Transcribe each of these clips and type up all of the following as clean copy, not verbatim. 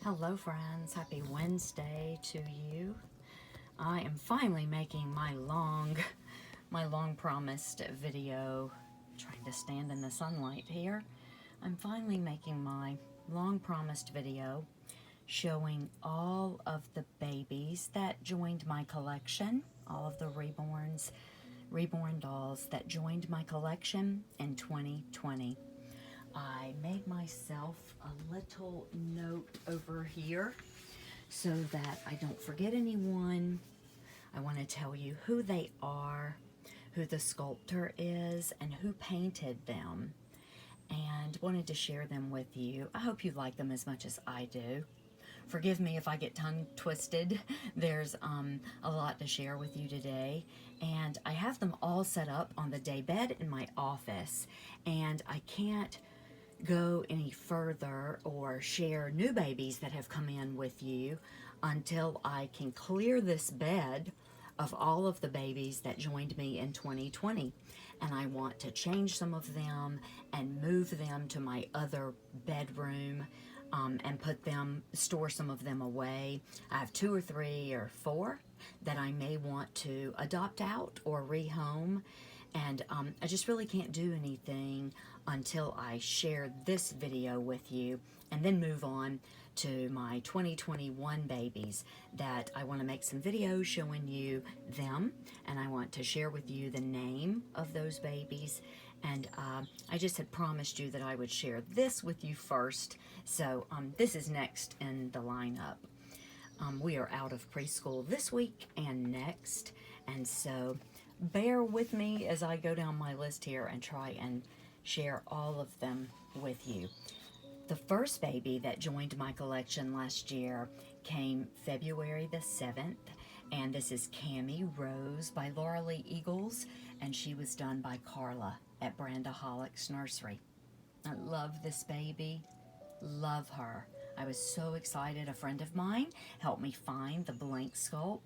Hello friends, happy Wednesday to you. I am finally making my long promised video. Trying to stand in the sunlight here. I'm finally making my long promised video showing all of the babies that joined my collection, all of the reborn dolls that joined my collection in 2020. I made myself a little note over here so that I don't forget anyone. I want to tell you who they are, who the sculptor is, and who painted them, and wanted to share them with you. I hope you like them as much as I do. Forgive me if I get tongue twisted. There's a lot to share with you today, and I have them all set up on the day bed in my office, and I can't go any further or share new babies that have come in with you until I can clear this bed of all of the babies that joined me in 2020. And I want to change some of them and move them to my other bedroom and store some of them away. I have 2 or 3 or 4 that I may want to adopt out or rehome. And I just really can't do anything until I share this video with you and then move on to my 2021 babies that I want to make some videos showing you them, and I want to share with you the name of those babies. And I just had promised you that I would share this with you first, so this is next in the lineup. We are out of preschool this week and next, and so bear with me as I go down my list here and try and share all of them with you. The first baby that joined my collection last year came February the 7th, and this is Cammie Rose by Laura Lee Eagles, and she was done by Carla at Brandaholics Nursery. I love this baby, love her. I was so excited. A friend of mine helped me find the blank sculpt,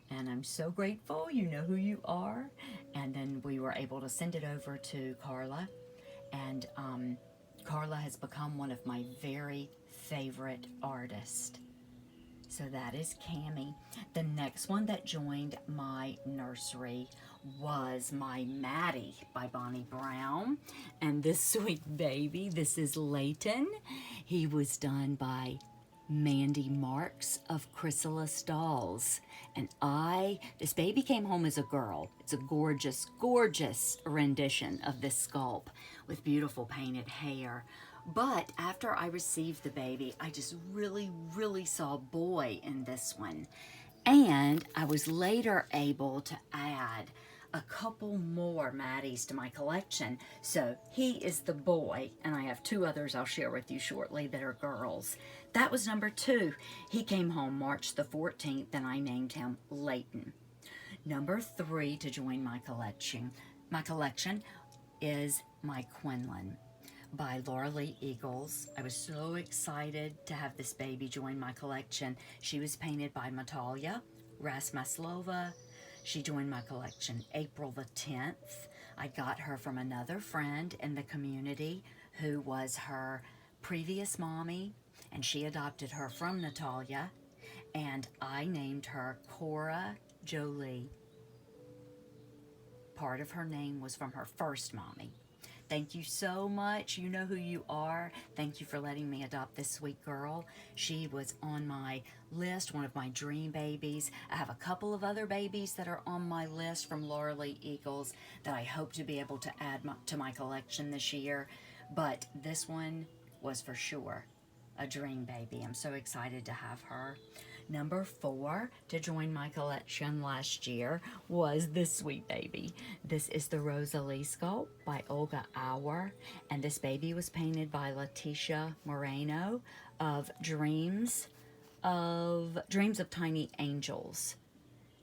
and I'm so grateful. You know who you are. And then we were able to send it over to Carla, and Carla has become one of my very favorite artists. So that is Cammie. The next one that joined my nursery was my Maddie by Bonnie Brown. And this sweet baby, this is Layton. He was done by Mandy Marks of Chrysalis Dolls. And this baby came home as a girl. It's a gorgeous, gorgeous rendition of this sculpt with beautiful painted hair. But after I received the baby, I just really, really saw boy in this one. And I was later able to add a couple more Maddies to my collection. So he is the boy, and I have 2 others I'll share with you shortly that are girls. That was number 2. He came home March the 14th, and I named him Layton. Number 3 to join my collection is my Quinlan by Laura Lee Eagles. I was so excited to have this baby join my collection. She was painted by Natalia Rasmaslova. She joined my collection April the 10th. I got her from another friend in the community who was her previous mommy, and she adopted her from Natalia, and I named her Cora Jolie. Part of her name was from her first mommy. Thank you so much. You know who you are. Thank you for letting me adopt this sweet girl. She was on my list, one of my dream babies. I have a couple of other babies that are on my list from Laura Lee Eagles that I hope to be able to add to my collection this year. But this one was for sure a dream baby. I'm so excited to have her. Number 4 to join my collection last year was this sweet baby. This is the Rosalie sculpt by Olga Auer, and this baby was painted by Leticia Moreno of Dreams of Tiny Angels.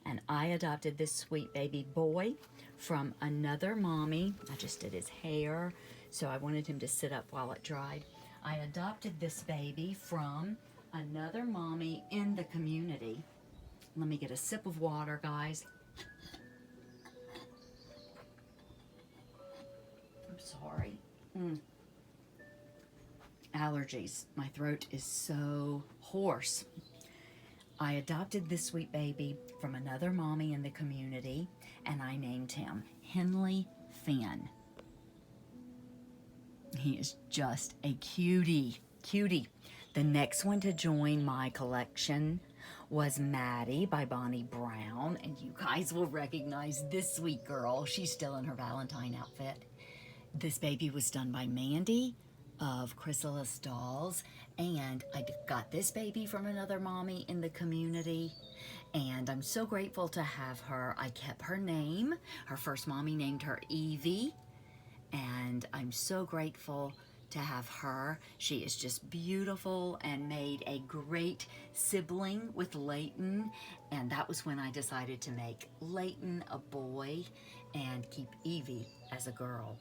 And I adopted this sweet baby boy from another mommy. I just did his hair, so I wanted him to sit up while it dried. I adopted this baby from another mommy in the community. Let me get a sip of water, guys. I'm sorry. allergies. My throat is so hoarse. I adopted this sweet baby from another mommy in the community, and I named him Henley Finn. He is just a cutie. The next one to join my collection was Maddie by Bonnie Brown, and you guys will recognize this sweet girl. She's still in her Valentine outfit. This baby was done by Mandy of Chrysalis Dolls, and I got this baby from another mommy in the community, and I'm so grateful to have her. I kept her name. Her first mommy named her Evie, and I'm so grateful to have her. She is just beautiful and made a great sibling with Layton, and that was when I decided to make Layton a boy and keep Evie as a girl.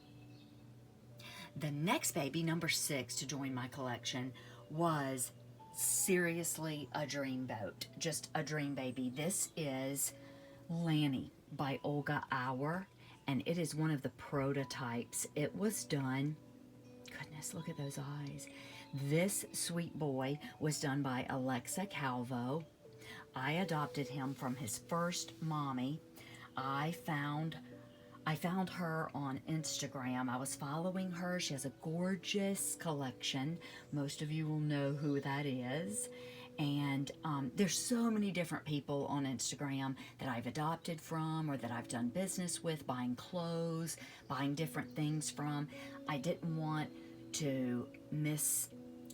The next baby, number 6 to join my collection, was seriously a dreamboat, just a dream baby. This is Lanny by Olga Auer, and it is one of the prototypes. It was done, goodness, look at those eyes. This sweet boy was done by Alexa Calvo. I adopted him from his first mommy. I found her on Instagram. I was following her. She has a gorgeous collection. Most of you will know who that is. And there's so many different people on Instagram that I've adopted from or that I've done business with, buying clothes, buying different things from. I didn't want to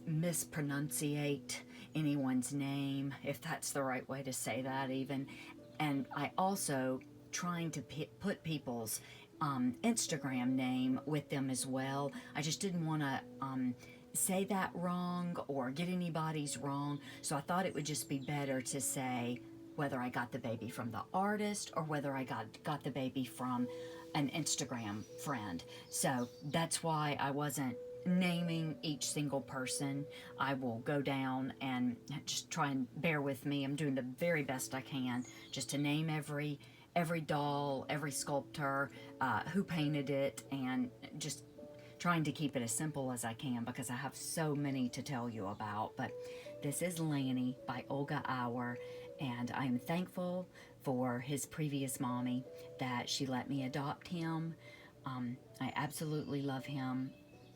mispronunciate anyone's name, if that's the right way to say that even. And I also trying to put people's Instagram name with them as well. I just didn't want to say that wrong or get anybody's wrong, so I thought it would just be better to say whether I got the baby from the artist or whether I got the baby from an Instagram friend. So that's why I wasn't naming each single person. I will go down and just try and bear with me. I'm doing the very best I can just to name every doll, every sculptor, who painted it, and just trying to keep it as simple as I can because I have so many to tell you about. But this is Lanny by Olga Auer, and I am thankful for his previous mommy that she let me adopt him. I absolutely love him.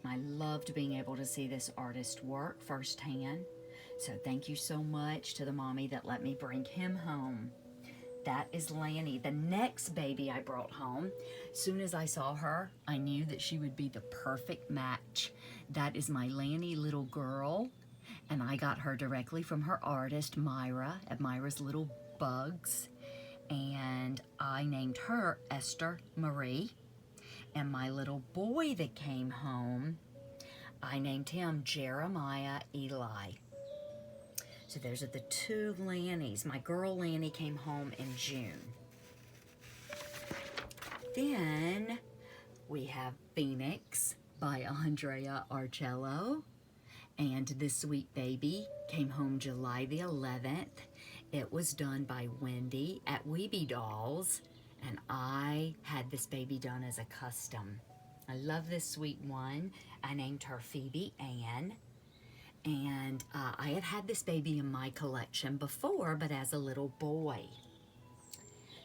I loved being able to see this artist work firsthand. So thank you so much to the mommy that let me bring him home. That is Lanny. The next baby I brought home, soon as I saw her, I knew that she would be the perfect match. That is my Lanny little girl, and I got her directly from her artist, Myra, at Myra's Little Bugs, and I named her Esther Marie. And my little boy that came home, I named him Jeremiah Eli. So those are the two Lannys. My girl Lanny came home in June. Then we have Phoenix by Andrea Arcello. And this sweet baby came home July the 11th. It was done by Wendy at Weeby Dolls. And I had this baby done as a custom. I love this sweet one. I named her Phoebe Ann. And I had this baby in my collection before, but as a little boy.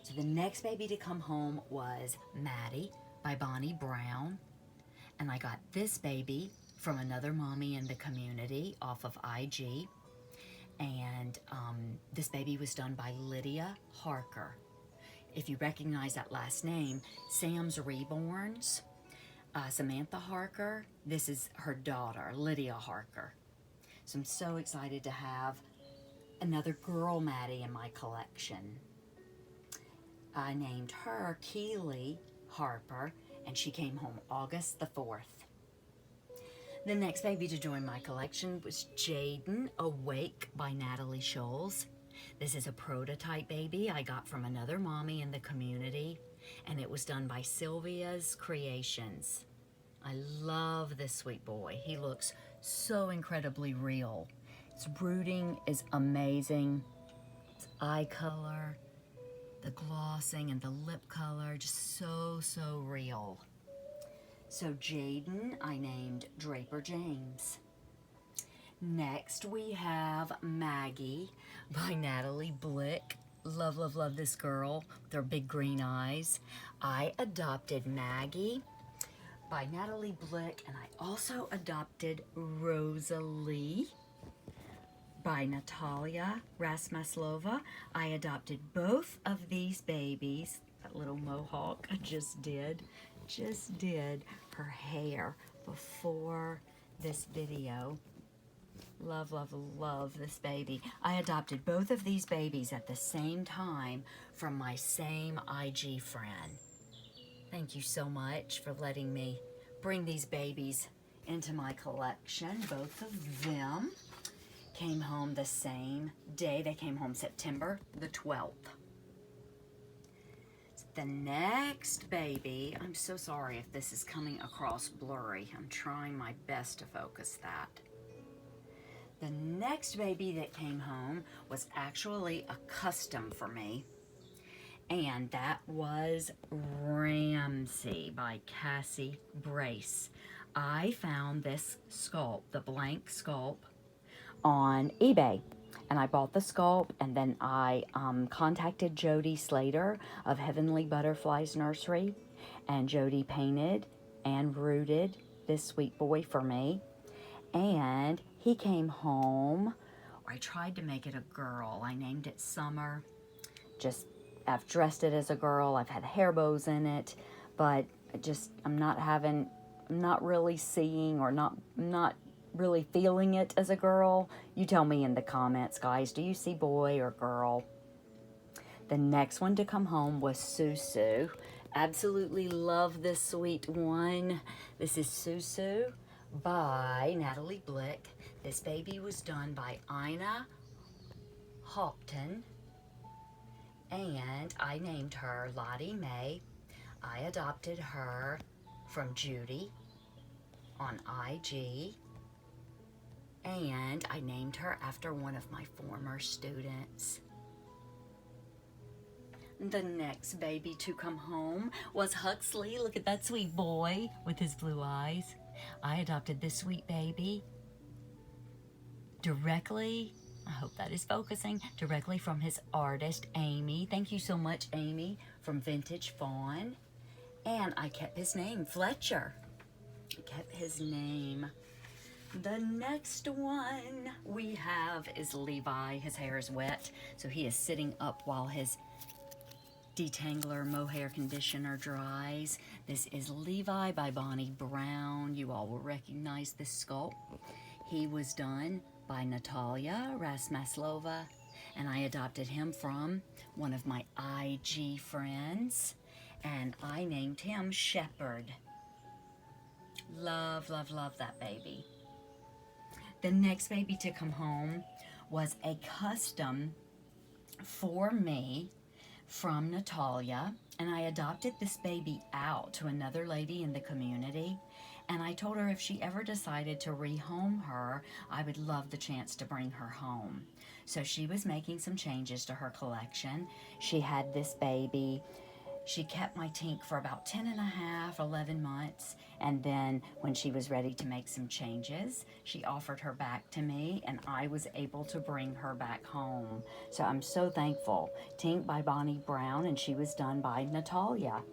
So the next baby to come home was Maddie by Bonnie Brown. And I got this baby from another mommy in the community off of IG. And this baby was done by Lydia Harker. If you recognize that last name, Sam's Reborns, Samantha Harker, this is her daughter, Lydia Harker. So I'm so excited to have another girl Maddie in my collection. I named her Keely Harper, and she came home August the 4th. The next baby to join my collection was Jaden Awake by Natalie Scholes. This is a prototype baby I got from another mommy in the community, and it was done by Sylvia's Creations. I love this sweet boy. He looks so incredibly real. His brooding is amazing. His eye color, the glossing and the lip color, just so real. So Jaden, I named Draper James. Next we have Maggie by Natalie Blick. Love, love, love this girl with her big green eyes. I adopted Maggie by Natalie Blick, and I also adopted Rosalie by Natalia Rasmaslova. I adopted both of these babies. That little mohawk I just did her hair before this video. Love, love, love this baby. I adopted both of these babies at the same time from my same IG friend. Thank you so much for letting me bring these babies into my collection. Both of them came home the same day. They came home September the 12th. The next baby, I'm so sorry if this is coming across blurry. I'm trying my best to focus that. The next baby that came home was actually a custom for me, and that was Ramsey by Cassie Brace. I found this sculpt, the blank sculpt, on eBay, and I bought the sculpt, and then I contacted Jody Slater of Heavenly Butterflies Nursery, and Jody painted and rooted this sweet boy for me, and he came home. I tried to make it a girl. I named it Summer. I've dressed it as a girl. I've had hair bows in it, but I'm not really seeing or not really feeling it as a girl. You tell me in the comments, guys. Do you see boy or girl? The next one to come home was Susu. Absolutely love this sweet one. This is Susu by Natalie Blick. This baby was done by Ina Hopton, and I named her Lottie Mae. I adopted her from Judy on IG, and I named her after one of my former students. The next baby to come home was Huxley. Look at that sweet boy with his blue eyes. I adopted this sweet baby directly, I hope that is focusing, directly from his artist, Amy. Thank you so much, Amy, from Vintage Fawn. And I kept his name, Fletcher. I kept his name. The next one we have is Levi. His hair is wet, so he is sitting up while his detangler mohair conditioner dries. This is Levi by Bonnie Brown. You all will recognize this sculpt. He was done by Natalia Rasmaslova, and I adopted him from one of my IG friends, and I named him Shepherd. Love, love, love that baby. The next baby to come home was a custom for me from Natalia, and I adopted this baby out to another lady in the community, and I told her if she ever decided to rehome her, I would love the chance to bring her home. So she was making some changes to her collection. She had this baby. She kept my Tink for about 10 and a half, 11 months, and then when she was ready to make some changes, she offered her back to me, and I was able to bring her back home. So I'm so thankful. Tink by Bonnie Brown, and she was done by Natalia.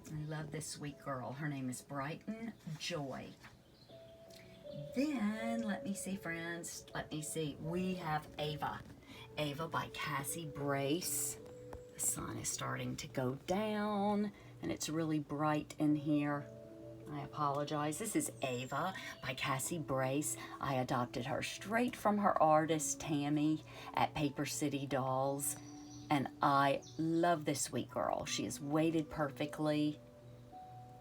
I love this sweet girl. Her name is Brighton Joy. Then, let me see, friends. Let me see. We have Ava. Ava by Cassie Brace. The sun is starting to go down, and it's really bright in here. I apologize. This is Ava by Cassie Brace. I adopted her straight from her artist, Tammy, at Paper City Dolls. And I love this sweet girl. She is weighted perfectly.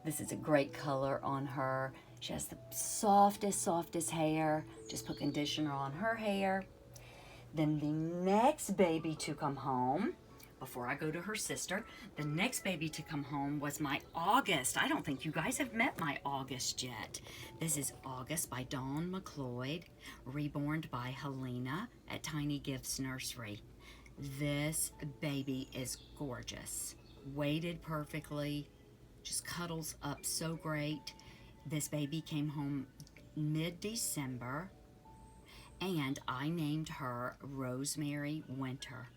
This is a great color on her. She has the softest hair. Just put conditioner on her hair. Then the next baby to come home, before I go to her sister, the next baby to come home was my August. I don't think you guys have met my August yet. This is August by Dawn McLeod, reborn by Helena at Tiny Gifts Nursery. This baby is gorgeous, weighted perfectly, just cuddles up so great. This baby came home mid-December, and I named her Rosemary Winter.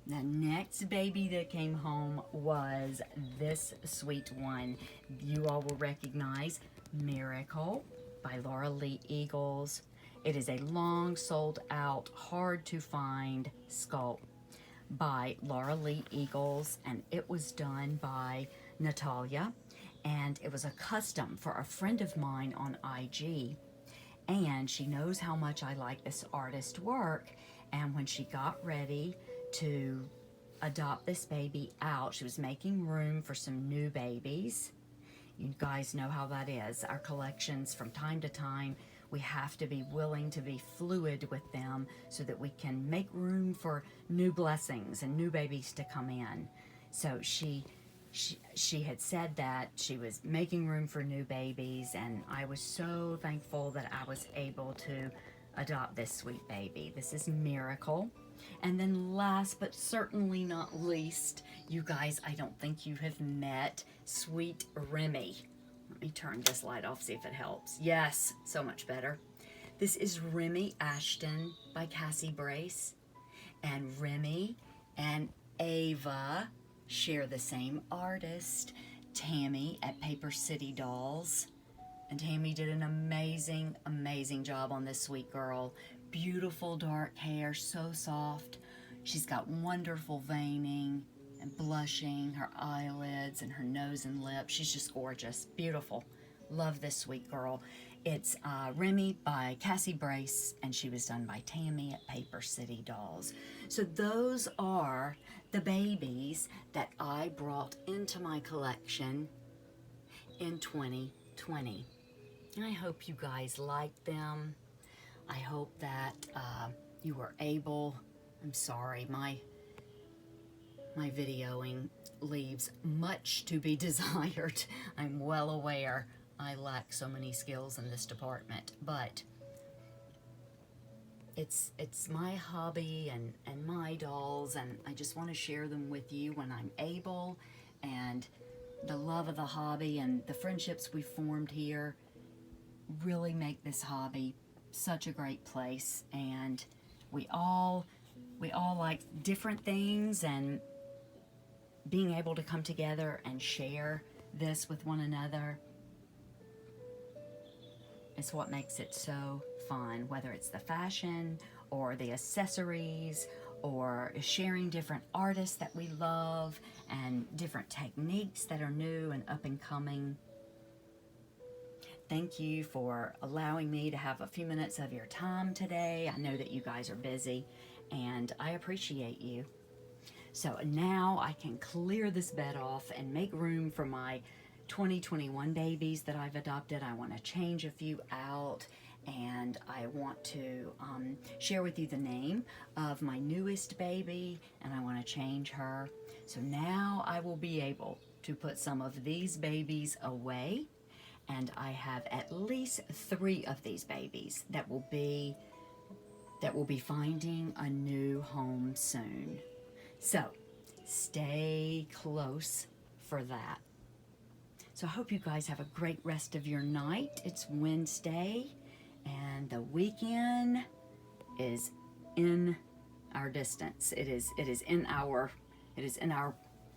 The next baby that came home was this sweet one. You all will recognize Miracle by Laura Lee Eagles. It is a long sold out, hard to find sculpt by Laura Lee Eagles, and it was done by Natalia, and it was a custom for a friend of mine on IG, and she knows how much I like this artist's work. And when she got ready to adopt this baby out, she was making room for some new babies. You guys know how that is. Our collections, from time to time, we have to be willing to be fluid with them so that we can make room for new blessings and new babies to come in. So she had said that she was making room for new babies, and I was so thankful that I was able to adopt this sweet baby. This is Miracle. And then last but certainly not least, you guys, I don't think you have met Sweet Remy. Let me turn this light off, see if it helps. Yes, so much better. This is Remy Ashton by Cassie Brace. And Remy and Ava share the same artist, Tammy at Paper City Dolls. And Tammy did an amazing, amazing job on this sweet girl. Beautiful dark hair, so soft. She's got wonderful veining and blushing, her eyelids and her nose and lips. She's just gorgeous, beautiful. Love this sweet girl. It's Remy by Cassie Brace, and she was done by Tammy at Paper City Dolls. So those are the babies that I brought into my collection in 2020. And I hope you guys liked them. I hope that you were able, I'm sorry, my videoing leaves much to be desired. I'm well aware I lack so many skills in this department, but it's my hobby and my dolls, and I just want to share them with you when I'm able. And the love of the hobby and the friendships we formed here really make this hobby such a great place. And we all like different things, and being able to come together and share this with one another is what makes it so fun, whether it's the fashion or the accessories or sharing different artists that we love and different techniques that are new and up and coming. Thank you for allowing me to have a few minutes of your time today. I know that you guys are busy, and I appreciate you. So now I can clear this bed off and make room for my 2021 babies that I've adopted. I want to change a few out, and I want to share with you the name of my newest baby, and I want to change her. So now I will be able to put some of these babies away, and I have at least 3 of these babies that will be finding a new home soon. So stay close for that. So I hope you guys have a great rest of your night. It's Wednesday, and the weekend is in our distance. It is in our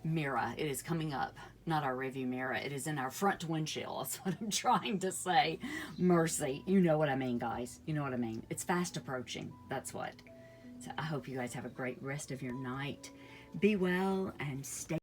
mirror. It is coming up, not our rearview mirror. It is in our front windshield. That's what I'm trying to say. Mercy. You know what I mean, guys. You know what I mean. It's fast approaching. That's what. So I hope you guys have a great rest of your night. Be well and stay